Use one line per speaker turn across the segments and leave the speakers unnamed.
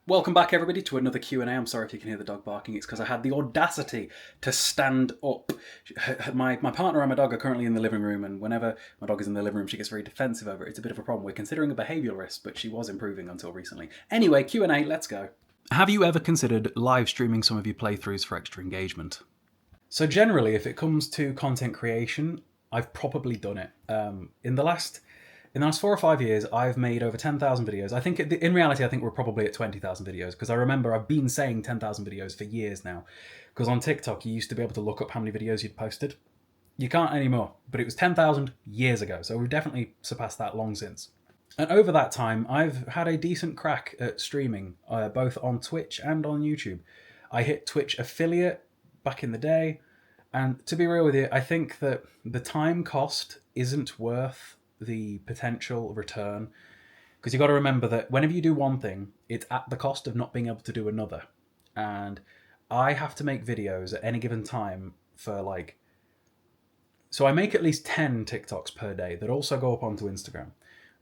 Welcome back, everybody, to another Q&A. I'm sorry if you can hear the dog barking. It's because I had the audacity to stand up. My partner and my dog are currently in the living room, and whenever my dog is in the living room, she gets very defensive over it. It's a bit of a problem. We're considering a behavioural risk, but she was improving until recently. Anyway, Q&A, let's go. Have you ever considered live streaming some of your playthroughs for extra engagement? So generally, if it comes to content creation, I've probably done it. In the last 4 or 5 years, I've made over 10,000 videos. I think, in reality, I think we're probably at 20,000 videos, because I remember I've been saying 10,000 videos for years now. Because on TikTok, you used to be able to look up how many videos you'd posted. You can't anymore, but it was 10,000 years ago, so we've definitely surpassed that long since. And over that time, I've had a decent crack at streaming, both on Twitch and on YouTube. I hit Twitch affiliate back in the day, and to be real with you, I think that the time cost isn't worth the potential return, because you've got to remember that whenever you do one thing, it's at the cost of not being able to do another. And I have to make videos at any given time so I make at least 10 TikToks per day that also go up onto Instagram.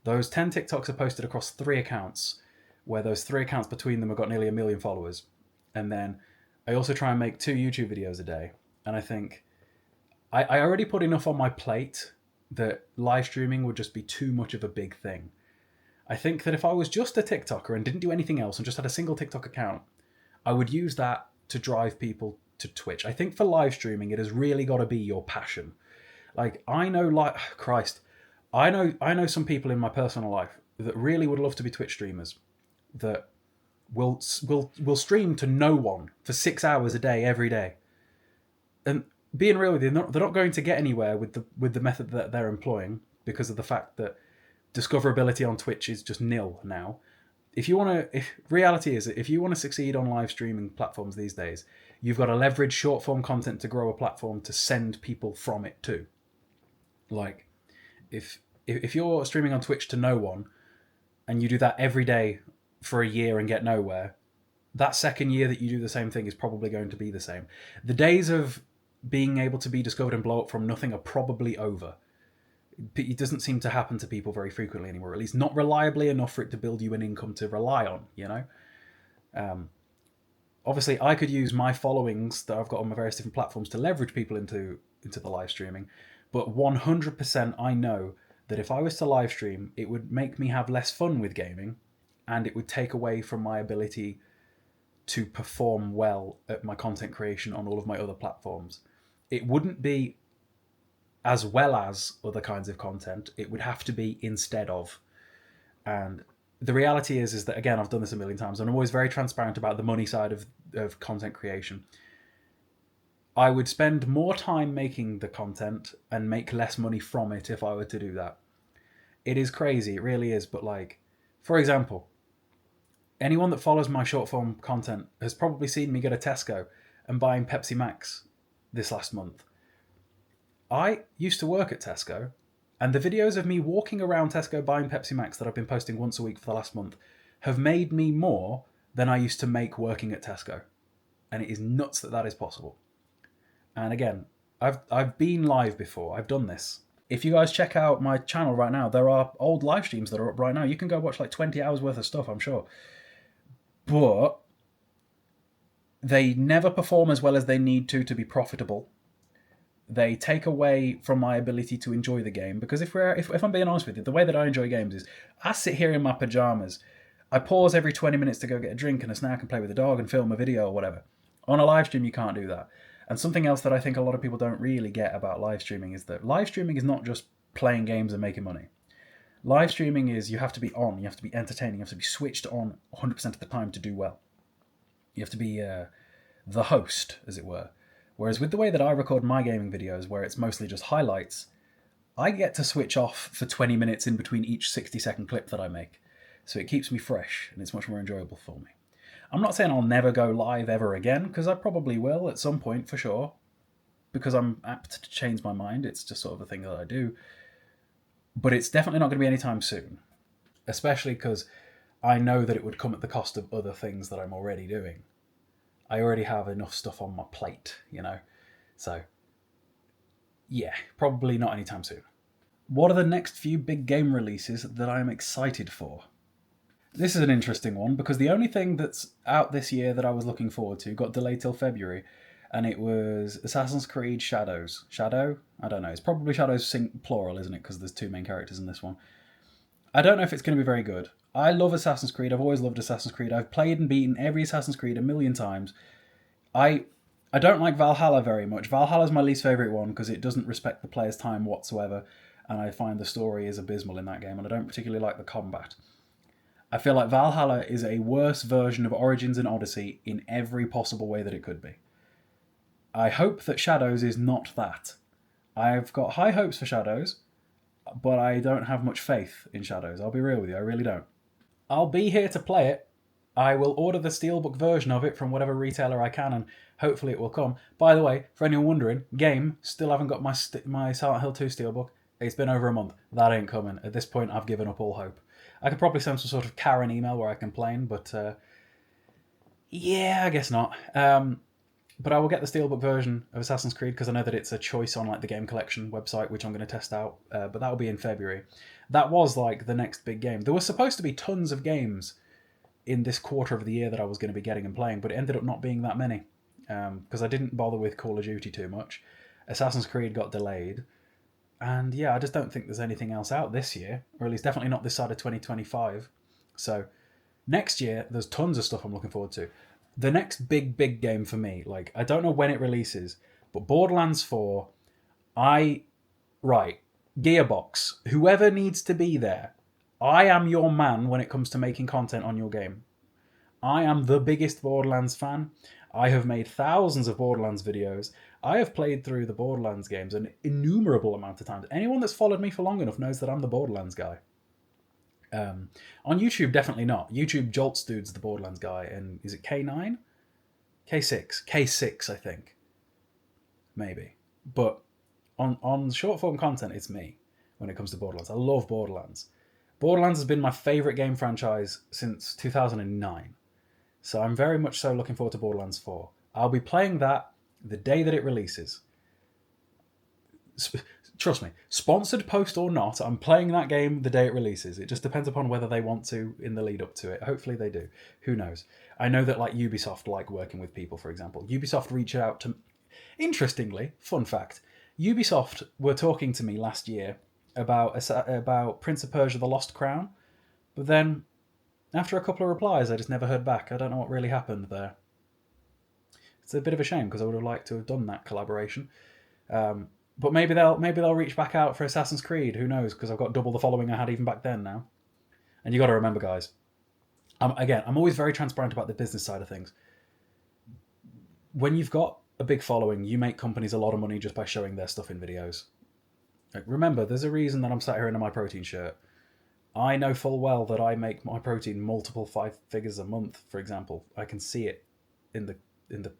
Those 10 TikToks are posted across 3 accounts, where those 3 accounts between them have got nearly 1 million followers. And then I also try and make 2 YouTube videos a day. And I think I already put enough on my plate that live streaming would just be too much of a big thing. I think that if I was just a TikToker and didn't do anything else and just had a single TikTok account, I would use that to drive people to Twitch. I think for live streaming, it has really got to be your passion. I know some people in my personal life that really would love to be Twitch streamers, that will stream to no one for 6 hours a day every day. And being real with you, they're not going to get anywhere with the method that they're employing, because of the fact that discoverability on Twitch is just nil now. Reality is that if you want to succeed on live streaming platforms these days, you've got to leverage short form content to grow a platform to send people from it to. Like, if you're streaming on Twitch to no one, and you do that every day for a year and get nowhere, that second year that you do the same thing is probably going to be the same. The days of being able to be discovered and blow up from nothing are probably over. It doesn't seem to happen to people very frequently anymore, at least not reliably enough for it to build you an income to rely on, you know? Obviously, I could use my followings that I've got on my various different platforms to leverage people into the live streaming, but 100% I know that if I was to live stream, it would make me have less fun with gaming, and it would take away from my ability to perform well at my content creation on all of my other platforms. It wouldn't be as well as other kinds of content. It would have to be instead of. And the reality is that, again, I've done this a million times, and I'm always very transparent about the money side of content creation. I would spend more time making the content and make less money from it if I were to do that. It is crazy, it really is, but for example, anyone that follows my short form content has probably seen me go to Tesco and buying Pepsi Max this last month. I used to work at Tesco, and the videos of me walking around Tesco buying Pepsi Max that I've been posting once a week for the last month have made me more than I used to make working at Tesco. And it is nuts that is possible. And again, I've been live before. I've done this. If you guys check out my channel right now, there are old live streams that are up right now. You can go watch 20 hours worth of stuff, I'm sure. But they never perform as well as they need to be profitable. They take away from my ability to enjoy the game, because if I'm being honest with you, the way that I enjoy games is I sit here in my pajamas, I pause every 20 minutes to go get a drink and a snack and play with the dog and film a video or whatever. On a live stream, you can't do that. And something else that I think a lot of people don't really get about live streaming is that live streaming is not just playing games and making money. Live streaming is, you have to be on, you have to be entertaining, you have to be switched on 100% of the time to do well. You have to be the host, as it were. Whereas with the way that I record my gaming videos, where it's mostly just highlights, I get to switch off for 20 minutes in between each 60-second clip that I make. So it keeps me fresh, and it's much more enjoyable for me. I'm not saying I'll never go live ever again, because I probably will at some point for sure, because I'm apt to change my mind. It's just sort of a thing that I do. But it's definitely not going to be anytime soon, especially because I know that it would come at the cost of other things that I'm already doing. I already have enough stuff on my plate, you know? So, yeah, probably not anytime soon. What are the next few big game releases that I'm excited for? This is an interesting one because the only thing that's out this year that I was looking forward to got delayed till February, and it was Assassin's Creed Shadows. Shadow? I don't know. It's probably Shadows plural, isn't it? Because there's two main characters in this one. I don't know if it's going to be very good. I love Assassin's Creed. I've always loved Assassin's Creed. I've played and beaten every Assassin's Creed a million times. I I don't like Valhalla very much. Valhalla's my least favourite one because it doesn't respect the player's time whatsoever, and I find the story is abysmal in that game, and I don't particularly like the combat. I feel like Valhalla is a worse version of Origins and Odyssey in every possible way that it could be. I hope that Shadows is not that. I've got high hopes for Shadows, but I don't have much faith in Shadows. I'll be real with you, I really don't. I'll be here to play it. I will order the Steelbook version of it from whatever retailer I can, and hopefully it will come. By the way, for anyone wondering, game, still haven't got my Silent Hill 2 Steelbook. It's been over a month. That ain't coming. At this point, I've given up all hope. I could probably send some sort of Karen email where I complain, but yeah, I guess not. But I will get the Steelbook version of Assassin's Creed because I know that it's a choice on like the Game Collection website, which I'm going to test out. But that will be in February. That was like the next big game. There was supposed to be tons of games in this quarter of the year that I was going to be getting and playing, but it ended up not being that many because I didn't bother with Call of Duty too much. Assassin's Creed got delayed. And yeah, I just don't think there's anything else out this year, or at least definitely not this side of 2025. So next year, there's tons of stuff I'm looking forward to. The next big game for me, like, I don't know when it releases, but Borderlands 4, right, Gearbox, whoever needs to be there, I am your man when it comes to making content on your game. I am the biggest Borderlands fan. I have made thousands of Borderlands videos. I have played through the Borderlands games an innumerable amount of times. Anyone that's followed me for long enough knows that I'm the Borderlands guy. On YouTube, definitely not. YouTube Jolts Dude's the Borderlands guy, and is it K9? K6. K6, I think. Maybe. But on short form content, it's me when it comes to Borderlands. I love Borderlands. Borderlands has been my favourite game franchise since 2009. So I'm very much so looking forward to Borderlands 4. I'll be playing that the day that it releases. Trust me, sponsored post or not, I'm playing that game the day it releases. It just depends upon whether they want to in the lead up to it. Hopefully they do. Who knows? I know that like Ubisoft like working with people, for example. Ubisoft reached out to... Interestingly, fun fact, Ubisoft were talking to me last year about Prince of Persia: The Lost Crown, but then after a couple of replies, I just never heard back. I don't know what really happened there. It's a bit of a shame because I would have liked to have done that collaboration. But maybe they'll reach back out for Assassin's Creed. Who knows? Because I've got double the following I had even back then now. And you got to remember, guys. I'm always very transparent about the business side of things. When you've got a big following, you make companies a lot of money just by showing their stuff in videos. Like, remember, there's a reason that I'm sat here in a My Protein shirt. I know full well that I make My Protein multiple 5 figures a month, for example. I can see it in the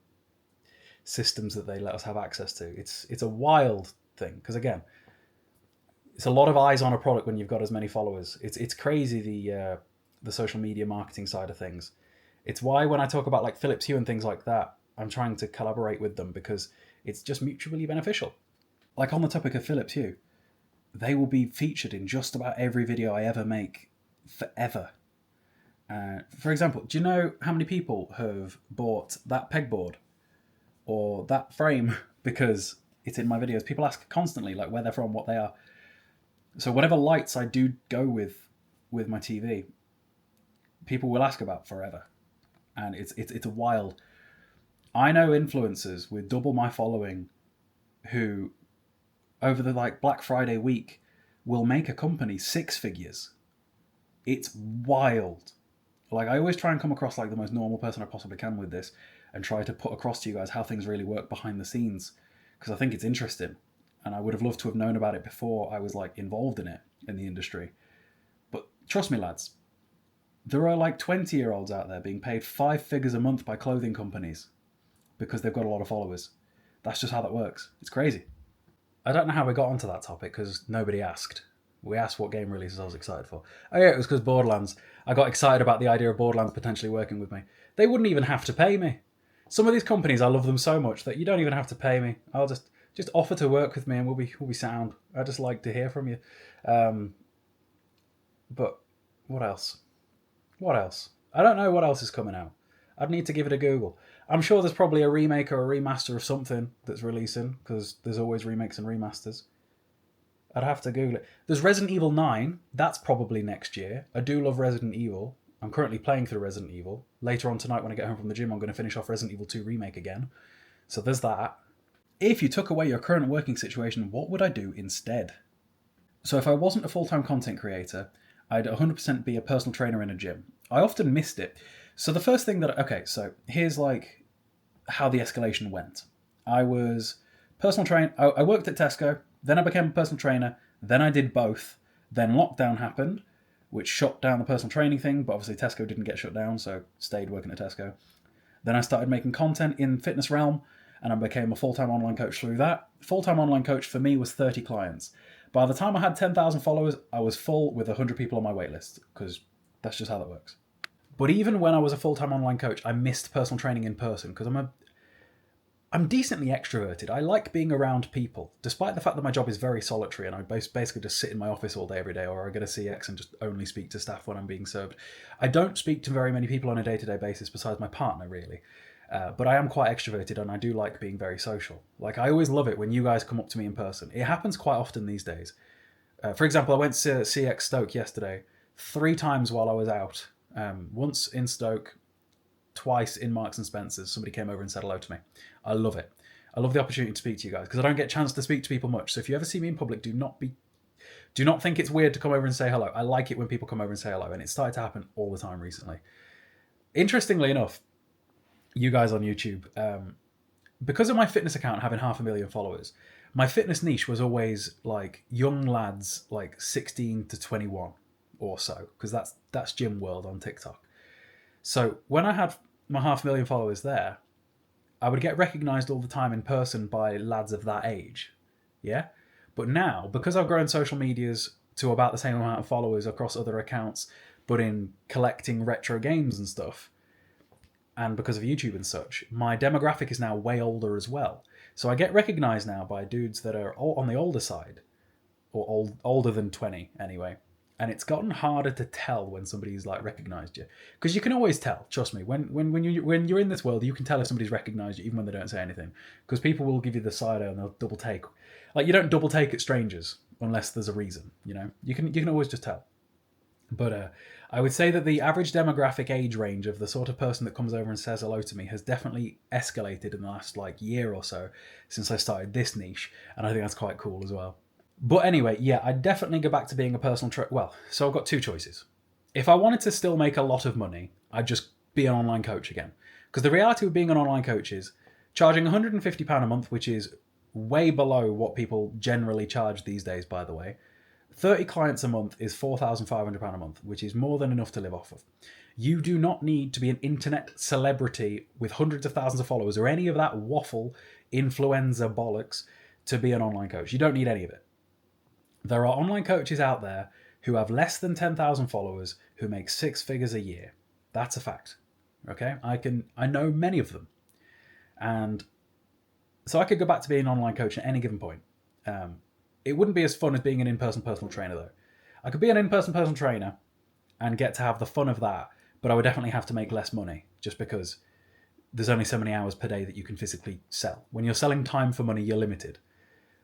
systems that they let us have access to. It's a wild thing because again, it's a lot of eyes on a product when you've got as many followers. It's crazy the social media marketing side of things. It's why when I talk about like Philips Hue and things like that, I'm trying to collaborate with them because it's just mutually beneficial. Like on the topic of Philips Hue, they will be featured in just about every video I ever make forever. For example, do you know how many people have bought that pegboard or that frame because it's in my videos? People ask constantly like where they're from, what they are. So whatever lights I do go with my TV, people will ask about forever. And it's a wild... I know influencers with double my following who over the like Black Friday week will make a company 6 figures. It's wild. Like, I always try and come across like the most normal person I possibly can with this and try to put across to you guys how things really work behind the scenes because I think it's interesting and I would have loved to have known about it before I was like involved in it in the industry. But trust me, lads, there are like 20-year-olds out there being paid 5 figures a month by clothing companies because they've got a lot of followers. That's just how that works. It's crazy. I don't know how we got onto that topic because nobody asked. We asked what game releases I was excited for. Oh yeah, it was because Borderlands. I got excited about the idea of Borderlands potentially working with me. They wouldn't even have to pay me. Some of these companies, I love them so much that you don't even have to pay me. I'll just offer to work with me and we'll be sound. I just like to hear from you. But what else? What else? I don't know what else is coming out. I'd need to give it a Google. I'm sure there's probably a remake or a remaster of something that's releasing, because there's always remakes and remasters. I'd have to Google it. There's Resident Evil 9. That's probably next year. I do love Resident Evil. I'm currently playing through Resident Evil. Later on tonight when I get home from the gym, I'm going to finish off Resident Evil 2 Remake again. So there's that. If you took away your current working situation, what would I do instead? So if I wasn't a full-time content creator, I'd 100% be a personal trainer in a gym. I often missed it. So the first thing that... Okay, so here's like how the escalation went. I was personal trainer. I worked at Tesco. Then I became a personal trainer. Then I did both. Then lockdown happened, which shut down the personal training thing. But obviously Tesco didn't get shut down, so stayed working at Tesco. Then I started making content in fitness realm, and I became a full-time online coach through that. Full-time online coach for me was 30 clients. By the time I had 10,000 followers, I was full with 100 people on my waitlist, because that's just how that works. But even when I was a full-time online coach, I missed personal training in person, because I'm decently extroverted. I like being around people, despite the fact that my job is very solitary and I basically just sit in my office all day every day, or I get a CX and just only speak to staff when I'm being served. I don't speak to very many people on a day-to-day basis besides my partner, really. But I am quite extroverted and I do like being very social. Like, I always love it when you guys come up to me in person. It happens quite often these days. For example, I went to CX Stoke yesterday 3 times while I was out. Once in Stoke, twice in Marks and Spencer's. Somebody came over and said hello to me. I love it. I love the opportunity to speak to you guys because I don't get a chance to speak to people much. So if you ever see me in public, do not think it's weird to come over and say hello. I like it when people come over and say hello, and it started to happen all the time recently. Interestingly enough, you guys on YouTube, because of my fitness account having 500,000 followers, my fitness niche was always like young lads, like 16 to 21 or so, because that's Gym World on TikTok. So when I had my 500,000 followers there, I would get recognised all the time in person by lads of that age. Yeah? But now, because I've grown social medias to about the same amount of followers across other accounts, but in collecting retro games and stuff, and because of YouTube and such, my demographic is now way older as well. So I get recognised now by dudes that are all on the older side, or older than 20 anyway. And it's gotten harder to tell when somebody's like recognised you, because you can always tell. Trust me, when you're in this world, you can tell if somebody's recognised you even when they don't say anything, because people will give you the side eye and they'll double take. Like, you don't double take at strangers unless there's a reason. You know, you can always just tell. But I would say that the average demographic age range of the sort of person that comes over and says hello to me has definitely escalated in the last like year or so since I started this niche, and I think that's quite cool as well. But anyway, yeah, I'd definitely go back to being a personal well, so I've got 2 choices. If I wanted to still make a lot of money, I'd just be an online coach again. Because the reality of being an online coach is charging £150 a month, which is way below what people generally charge these days, by the way. 30 clients a month is £4,500 a month, which is more than enough to live off of. You do not need to be an internet celebrity with hundreds of thousands of followers or any of that waffle influenza bollocks to be an online coach. You don't need any of it. There are online coaches out there who have less than 10,000 followers who make 6 figures a year. That's a fact. Okay? I know many of them. And so I could go back to being an online coach at any given point. It wouldn't be as fun as being an in-person personal trainer, though. I could be an in-person personal trainer and get to have the fun of that, but I would definitely have to make less money just because there's only so many hours per day that you can physically sell. When you're selling time for money, you're limited.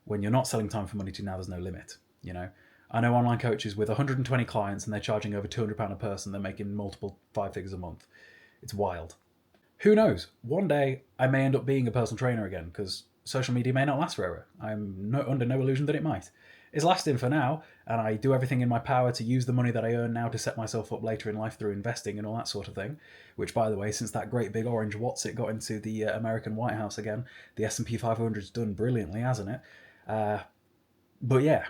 When you're not selling time for money, now there's no limit. You know, I know online coaches with 120 clients and they're charging over £200 a person. They're making multiple 5 figures a month. It's wild. Who knows? One day I may end up being a personal trainer again because social media may not last forever. I'm under no illusion that it might. It's lasting for now, and I do everything in my power to use the money that I earn now to set myself up later in life through investing and all that sort of thing. Which, by the way, since that great big orange what's-it got into the American White House again, the S&P 500's done brilliantly, hasn't it? But yeah.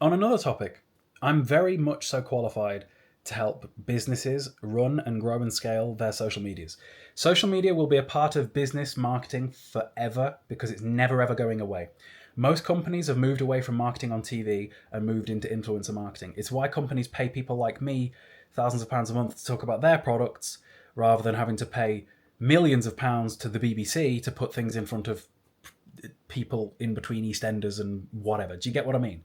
On another topic, I'm very much so qualified to help businesses run and grow and scale their social medias. Social media will be a part of business marketing forever because it's never ever going away. Most companies have moved away from marketing on TV and moved into influencer marketing. It's why companies pay people like me thousands of pounds a month to talk about their products rather than having to pay millions of pounds to the BBC to put things in front of people in between EastEnders and whatever. Do you get what I mean?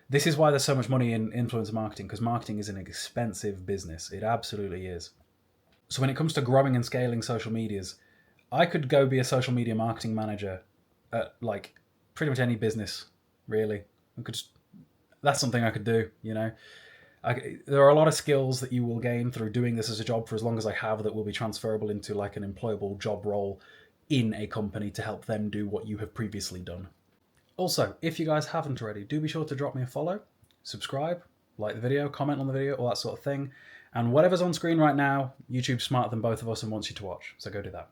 This is why there's so much money in influencer marketing, because marketing is an expensive business. It absolutely is. So when it comes to growing and scaling social medias, I could go be a social media marketing manager at like pretty much any business, really. That's something I could do, you know. There are a lot of skills that you will gain through doing this as a job for as long as I have that will be transferable into like an employable job role in a company to help them do what you have previously done. Also, if you guys haven't already, do be sure to drop me a follow, subscribe, like the video, comment on the video, all that sort of thing. And whatever's on screen right now, YouTube's smarter than both of us and wants you to watch, so go do that.